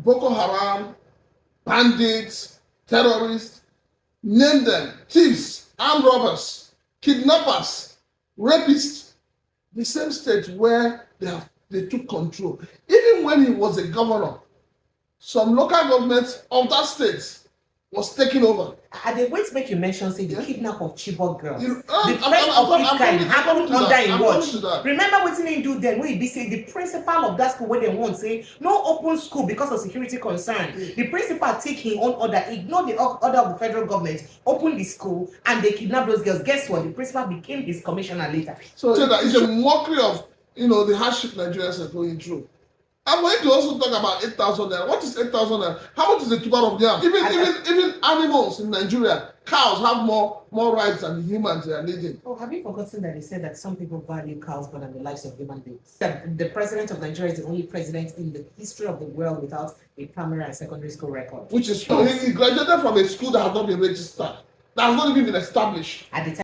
Boko Haram, bandits, terrorists, name them, thieves, armed robbers, kidnappers, rapists. The same state where they took control. Even when he was a governor, some local governments of that state was taken over. And the way to make you mention, say, the kidnap of Chibok girls. The first of its kind happened under a watch. Remember Remember what they do then, when you be say the principal of that school, where they won't say, no open school because of security concern. The principal take his own order, ignore the order of the federal government, open the school, and they kidnap those girls. Guess what? The principal became his commissioner later. So that it's a mockery of, the hardship Nigerians are going through. I'm going to also talk about 8,000 naira. What is 8,000 naira? How much is the tuber of yam? Even animals in Nigeria, cows have more rights than the humans they are needing. Oh, have you forgotten that they said that some people value cows more than the lives of human beings? That the president of Nigeria is the only president in the history of the world without a primary and secondary school record. Which is true. He graduated from a school that has not been registered. That has not even been established. At the time.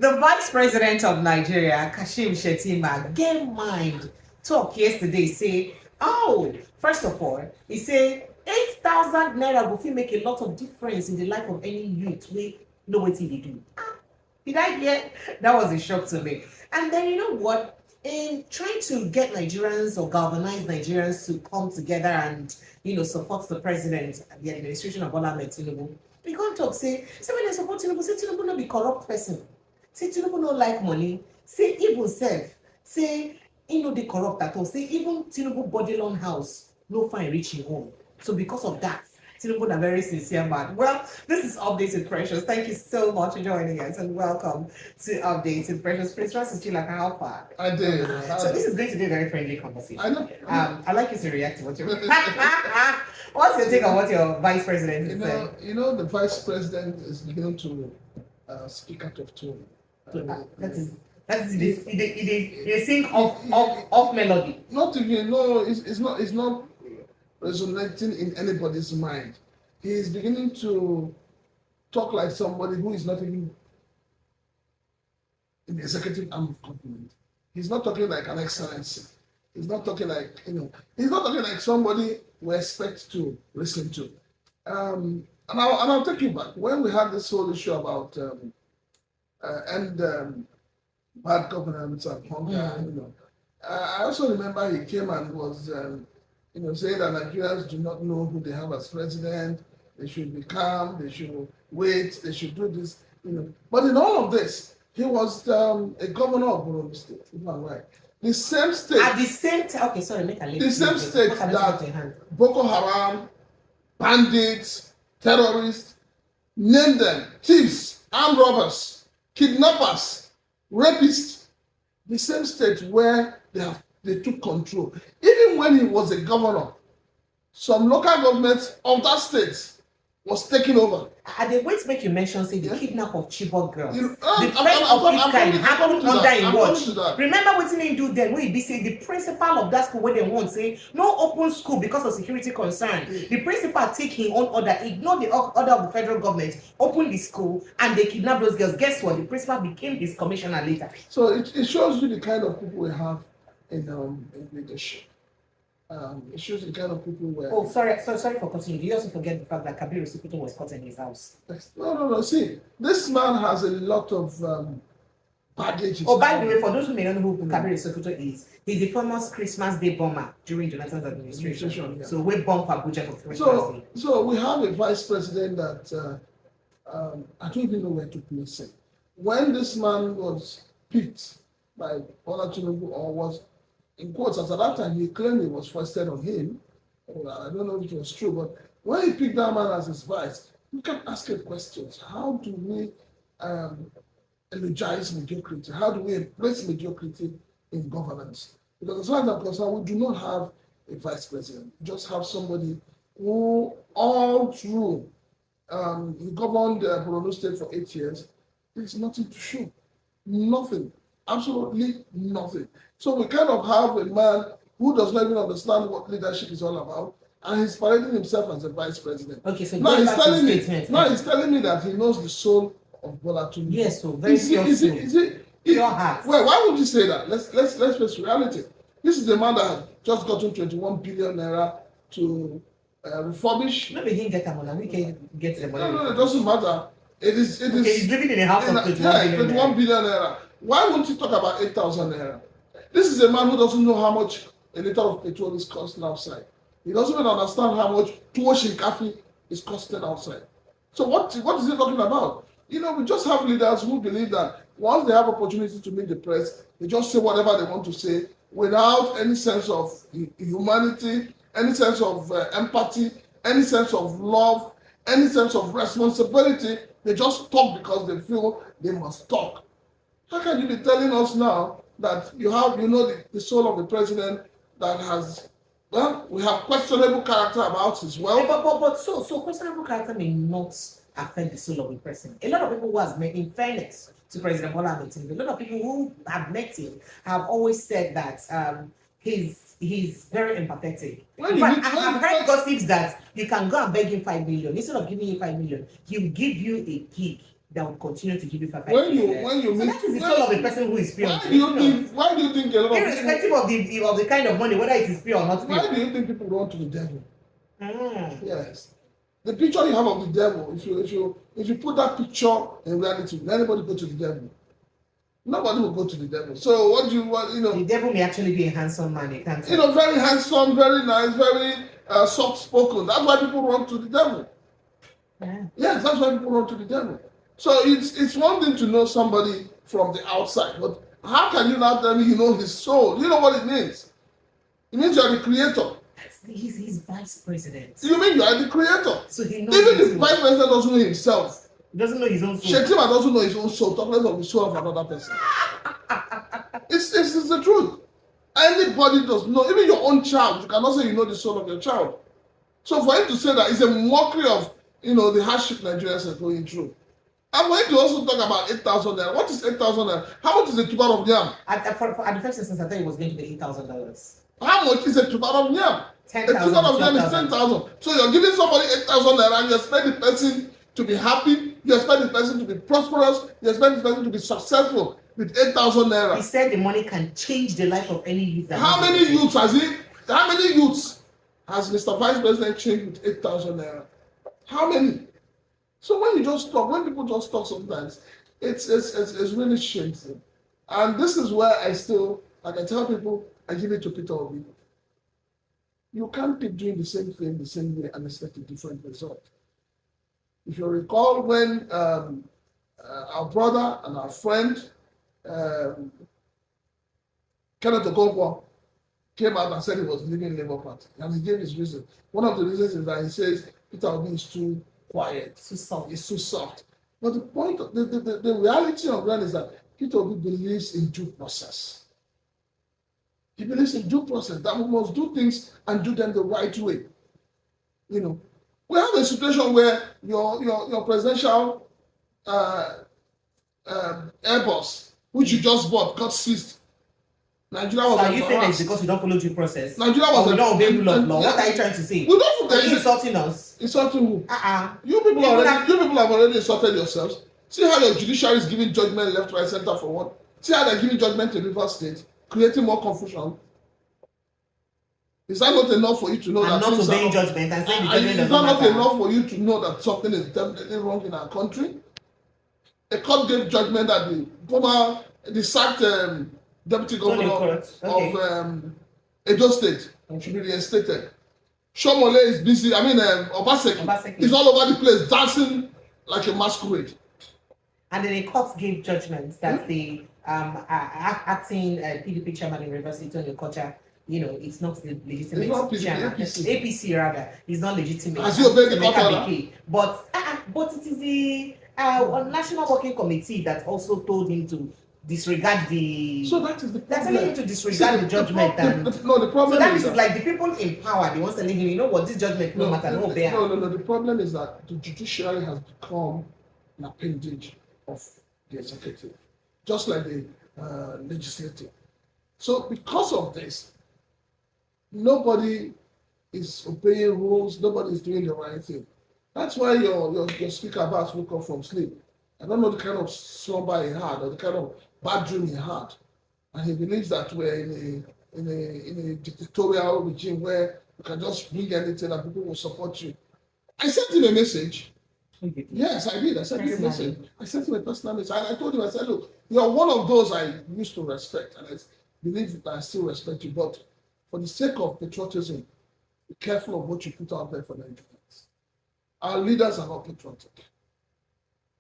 The Vice President of Nigeria, Kashim Shettima, get mind talk yesterday, say, first of all, he say 8,000 naira will make a lot of difference in the life of any youth. We know what he do. Did I hear? That was a shock to me. And then you know what? In trying to get Nigerians or galvanize Nigerians to come together and support the president and the administration of Bola Tinubu, we can't talk say when they support Tinubu, say Tinubu not be corrupt person. Say Tinubu no like money. Say even self. Say he no dey corrupt at all. Say even Tinubu Bourdillon house no find reaching home. So because of that, Tinubu na very sincere man. Well, this is Updated Precious. Thank you so much for joining us and welcome to Updated Precious. Please trust you like how far. I did. So this is going to be a very friendly conversation. I know. I'd like you to react to what you're. What's your take on what your vice president is saying? The vice president is beginning to speak out of tune. That is they sing off melody. Not even it's not resonating in anybody's mind. He is beginning to talk like somebody who is not even in the executive arm of government. He's not talking like an excellency. He's not talking like he's not talking like somebody we expect to listen to. And I'll take you back when we had this whole issue about bad governance and hunger. I also remember he came and was saying that Nigerians do not know who they have as president. They should be calm. They should wait. They should do this. But in all of this, he was a governor of Bourdillon State, if I'm right. The same state. At the same time, okay, sorry, make a link. The same state that Boko Haram, bandits, terrorists, name them, thieves, armed robbers, kidnappers, rapists. The same state where they took control. Even when he was a governor, some local governments of that state was taken over. And the way to make you mention, say, the kidnap of Chibok girls. The first of its kind happened under a watch. Remember what they do then, when you be say the principal of that school, where they won't say, no open school because of security concern. The principal take his own order, ignore the order of the federal government, open the school, and they kidnap those girls. Guess what? The principal became his commissioner later. So it shows you the kind of people we have in leadership. It shows the kind of people where. Oh, sorry for cutting you. You also forget the fact that Kabir Sekutu was caught in his house. No. See, this man has a lot of baggage. Oh, by the way, for those who may not know who Kabir Sekutu is, he's the famous Christmas Day bomber during Jonathan's administration. Yeah. So we bomb Abuja for Christmas Day. So we have a vice president that I don't even know where to place it. When this man was picked by Bola Tinubu, or was in quotes, at that time he claimed it was foisted on him. I don't know if it was true, but when he picked that man as his vice, you can ask him questions. How do we energize mediocrity? How do we embrace mediocrity in governance? Because as far as I'm concerned, we do not have a vice president. We just have somebody who all through he governed Bourdillon State for 8 years. There's nothing to show. Nothing. Absolutely nothing. So we kind of have a man who does not even understand what leadership is all about, and he's parading himself as a vice president. Okay, so Now going he's back to telling the me, statement. now he's telling me that he knows the soul of Bola Tinubu. Yes, so very pure soul. Pure heart. Well, why would you say that? Let's face reality. This is the man that had just gotten 21 billion naira to refurbish. Maybe he get the money. We can get the money. No, it doesn't matter. It is. Okay, he's living in a house of 21 billion naira. Why won't you talk about 8,000 naira? This is a man who doesn't know how much a liter of petrol is costing outside. He doesn't even understand how much tuwo shinkafi is costing outside. So what is he talking about? You know, we just have leaders who believe that once they have opportunity to meet the press, they just say whatever they want to say without any sense of humanity, any sense of empathy, any sense of love, any sense of responsibility. They just talk because they feel they must talk. How can you be telling us now that you know, the soul of the president that has, well, we have questionable character about his wealth? But so questionable character may not affect the soul of the president. A lot of people who has met, in fairness to President Bola Ahmed Tinubu, a lot of people who have met him have always said that he's very empathetic. In fact, I have heard gossips that you can go and beg him 5 million. Instead of giving you 5 million, he will give you a gig that will continue to give you 5 million. When you so meet, that is the soul of the person who is pure. Why do you think a lot of irrespective of the kind of money, whether it is pure or not pure? Why do you think people run to the devil? Yes. The picture you have of the devil, if you put that picture in reality, will anybody go to the devil? Nobody will go to the devil. So what do you want? You know, the devil may actually be a handsome man. You can't. You know, very handsome, very nice, very soft-spoken. That's why people run to the devil. Yeah. Yes, that's why people run to the devil. So it's one thing to know somebody from the outside, but how can you now tell me you know his soul? You know what it means? It means you are the creator. He's vice president. You mean you are the creator? So he knows. Even the vice president doesn't know himself. He doesn't know his own soul. Shetima doesn't know his own soul. Talk less of the soul of another person. It's the truth. Anybody does know. Even your own child, you cannot say you know the soul of your child. So for him to say that, it's a mockery of the hardship Nigerians are going through. I'm going to also talk about 8,000 naira. What is 8,000 naira? How much is a tuber of yam? At the first instance, I thought it was going to be $8,000. How much is a tuber of yam? 10,000. A tuber of yam is 10,000. So you're giving somebody 8,000 naira and you expect the person to be happy, you expect the person to be prosperous, you expect the person to be successful with 8,000 naira. He said the money can change the life of any youth. How many youths has Mr. Vice President changed with 8,000 naira? How many? So when people just talk sometimes, it's really shameful. And this is where I tell people, I give it to Peter Obi. You can't keep doing the same thing the same way and expect a different result. If you recall when our brother and our friend Kenneth Okonkwo came out and said he was leaving Labour Party, and he gave his reason. One of the reasons is that he says Peter Obi is too quiet, it's too soft. But the point, the reality of that is that Peter Obi believes in due process. He believes in due process, that we must do things and do them the right way. We have a situation where your presidential Airbus, which you just bought, got seized. Nigeria was. So are you saying it's because we don't follow due process? Nigeria was. We don't obey rule of law. What are you trying to say? We don't. Are you insulting us? Insulting who? You people have already insulted yourselves. See how your judiciary is giving judgment left, right, center for one. See how they're giving judgment to Rivers State, creating more confusion. Is that not enough for you to know that not obeying judgment and saying the judgment is that not enough for you to know that something is definitely wrong in our country? A court gave judgment that the sacked deputy governor of Edo State should be reinstated. Shomole is busy. Obaseki is all over the place dancing like a masquerade. And then a court gave judgment that the acting PDP chairman in Rivers State, Tony Okocha, it's not the legitimate chairman. APC rather, is not legitimate. Has he obeyed the court? But it is the National Working Committee that also told him to disregard the. So that is the problem. That's telling him to disregard the judgment. The problem. So that is like the people in power. They want to telling him, you know what, this judgment no matter, no bear. No. The problem is that the judiciary has become an appendage of the executive, just like the legislative. So because of this, nobody is obeying rules, nobody is doing the right thing. That's why your speaker about woke up from sleep. I don't know the kind of slumber he had or the kind of bad dream he had. And he believes that we're in a dictatorial regime where you can just bring anything and people will support you. I sent him a message. Yes, I did. I sent him a message. I sent him a personal message. And I told him, I said, look, you're one of those I used to respect. And I believe that I still respect you. But for the sake of patriotism, be careful of what you put out there for Nigerians. Our leaders are not patriotic.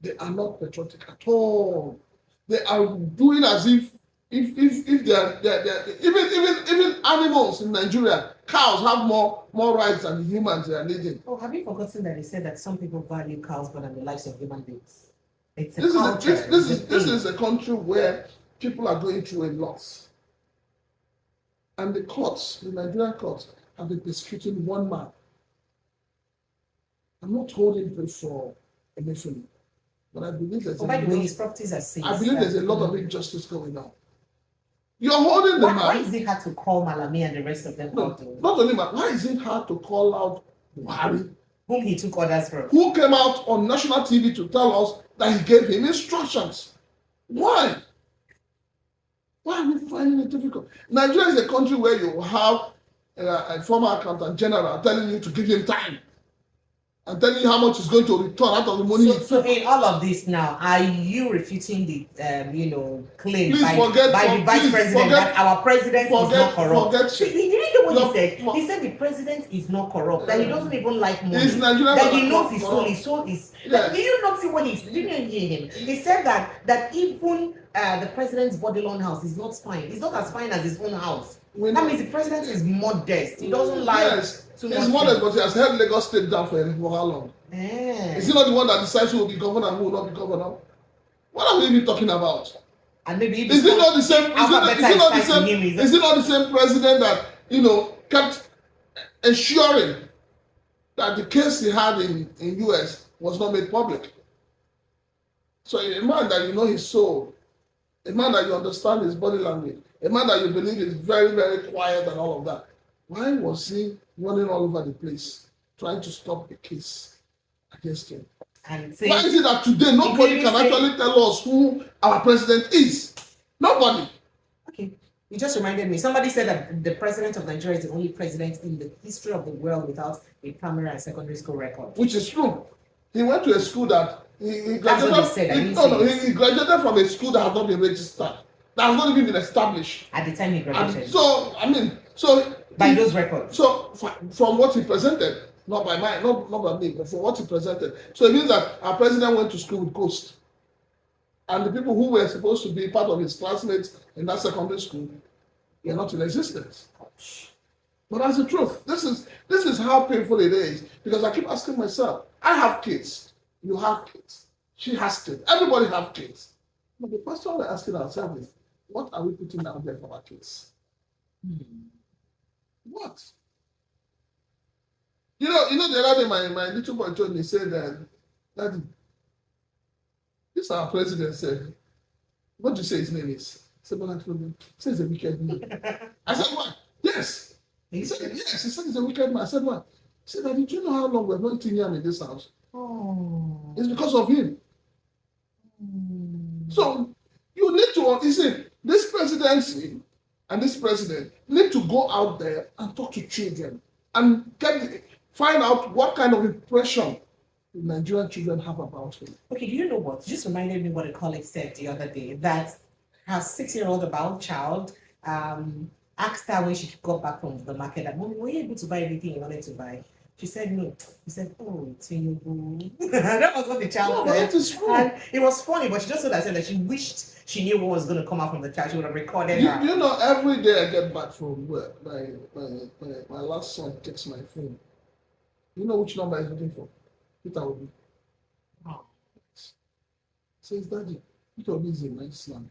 They are not patriotic at all. They are doing as if they are even animals in Nigeria, cows have more rights than the humans they are leading. Oh, have you forgotten that they said that some people value cows more than the lives of human beings? It's a This culture. this is a country where people are going through a loss. And the courts, the Nigerian courts, have been persecuting one man. I'm not holding place for Emefiele, but I believe there's by the way, his properties are safe. I believe there's a lot of injustice going on. You're holding the man. Why is it hard to call Malami and the rest of them out? Not only man, why is it hard to call out Buhari, whom he took orders from? Who came out on national TV to tell us that he gave him instructions? Why? Why are we finding it difficult? Nigeria is a country where you have a former accountant general telling you to give him time and telling you how much is going to return out of the money. So in all of this now, are you refuting the claim by the vice president that our president is not corrupt? So you didn't know what he said. He said the president is not corrupt, that he doesn't even like money, that he knows his soul is. Yes. Did you not see what he said? Didn't you hear him? He said that even the president's Bourdillon house is not fine. It's not as fine as his own house. That means the president is modest. He doesn't like. Yes, he's modest, but he has held Lagos State down for how long? Is he not the one that decides who will be governor and who will not be governor? What are we even talking about? And maybe is it not the same? Is it not the same president that kept ensuring that the case he had in US was not made public? So a man that you know his soul, a man that you understand his body language, a man that you believe is very, very quiet and all of that. Why was he running all over the place trying to stop the case against him? Why is it that today nobody can actually tell us who our president is? Nobody. Okay, you just reminded me. Somebody said that the president of Nigeria is the only president in the history of the world without a primary and secondary school record. Which is true. He went to a school that he graduated. He graduated from a school that has not been registered. That has not even been established. At the time he graduated. And by those records. So from what he presented, not by me, but from what he presented. So it means that our president went to school with ghosts. And the people who were supposed to be part of his classmates in that secondary school were not in existence. But that's the truth. This is how painful it is. Because I keep asking myself, I have kids. You have kids. She has kids. Everybody have kids. But the question we're asking ourselves is, what are we putting out there for our kids? What? The other day my little boy told me, he said that Daddy, this our president said, what do you say his name is? I said, but I told him, he says a wicked man. I said, what? Yes. He said, yes. He said he's a wicked man. I said, what? He said, Daddy, do you know how long we've not eaten yam in this house? Oh. It's because of him. So you need to, you see, this presidency and this president need to go out there and talk to children and find out what kind of impression the Nigerian children have about him. Okay, do you know what? Just reminded me what a colleague said the other day, that her 6-year-old child asked her when she got back from the market that, Mommy, were you able to buy everything you wanted to buy? She said no. He said, oh, Tinubu. That was what the child said. That is true. And it was funny, but she just said that she wished she knew what was going to come out from the child. She would have recorded her. You know, every day I get back from work, my last son takes my phone. You know which number he's looking for? Peter Obi. Oh. Says, Daddy, Peter Obi is a nice man.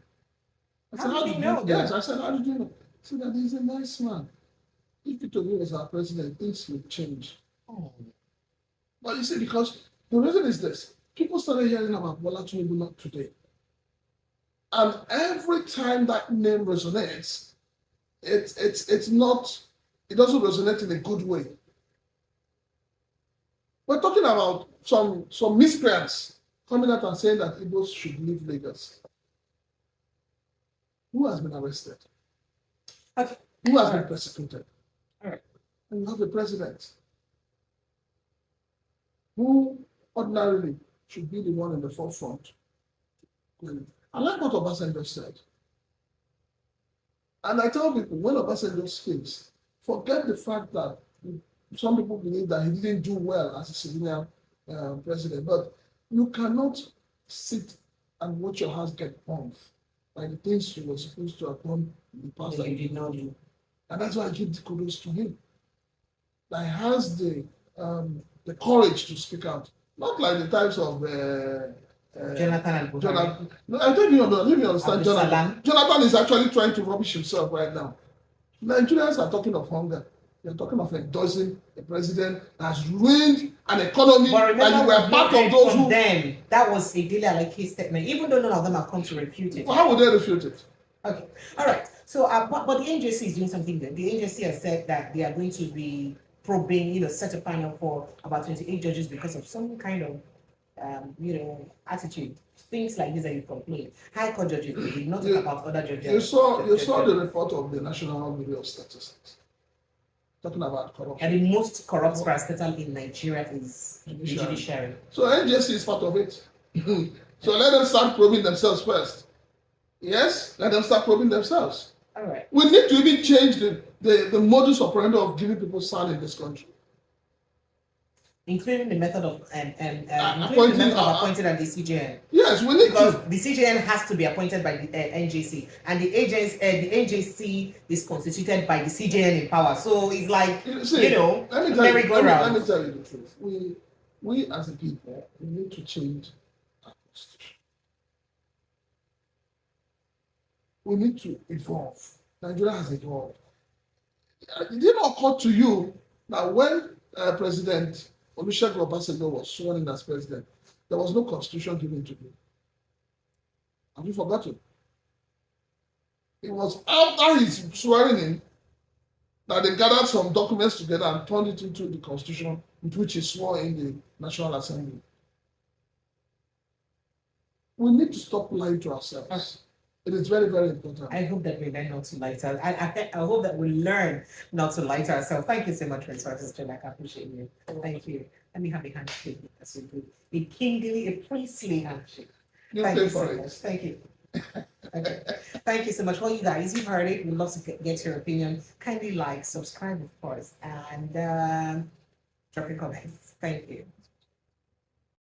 I said, how did you know that? Yes, I said, how did you know? He said, Daddy, he's a nice man. If Peter Obi was our president, things would change. Oh. But you see, because the reason is this, people started hearing about Bola Tinubu not today. And every time that name resonates, it's not, it doesn't resonate in a good way. We're talking about some miscreants coming out and saying that Igbos should leave Lagos. Who has been arrested? Okay. Who has been persecuted? All right. And you have a president who ordinarily should be the one in the forefront. I like what Obasanjo said. And I tell people, when Obasanjo speaks, forget the fact that some people believe that he didn't do well as a civilian president, but you cannot sit and watch your house get bombed by the things you were supposed to have done in the past that you did not do. And that's why I give the kudos to him. That he has the courage to speak out. Not like the types of Jonathan and Jonathan. No, I don't even understand Jonathan. Jonathan is actually trying to rubbish himself right now. Nigerians are talking of hunger. They're talking of endorsing a president that has ruined an economy that you were part of those who. Then that was a daily allocated statement, even though none of them have come to refute it. Well, how would they refute it? Okay, all right. So, but the NJC is doing something good. The NJC has said that they are going to be probing, set a panel for about 28 judges because of some kind of, attitude. Things like this that you complain. High court judges, we did not talk about other judges. You saw the report of the National Bureau of Statistics talking about corruption. And the most corrupt parastatal in Nigeria is the judiciary. So NJC is part of it. So let them start probing themselves first. Yes, let them start probing themselves. All right. We need to even change the modus operandi of giving people sand in this country. Including the method of appointed at the CJN. Yes, we need because to. The CJN has to be appointed by the NJC, and the NJC is constituted by the CJN in power. So it's like let me tell you the truth. We as a people, we need to change our constitution. We need to evolve. Nigeria has evolved. It did not occur to you that when President Olusegun Obasanjo was sworn in as president, there was no constitution given to him. Have you forgotten? It was after his swearing in that they gathered some documents together and turned it into the constitution with which he swore in the National Assembly. We need to stop lying to ourselves. It is very, very important. I hope that we learn not to lie to I hope that we learn not to lie to ourselves. Thank you so much, Resources Jack. I appreciate you. Thank you. Let me have a handshake. That's a good, a kingly, a priestly handshake. Thank you so much. Thank you. Okay. Thank you so much. Well, you guys, you've heard it. We'd love to get your opinion. Kindly like, subscribe, of course, and drop your comments. Thank you.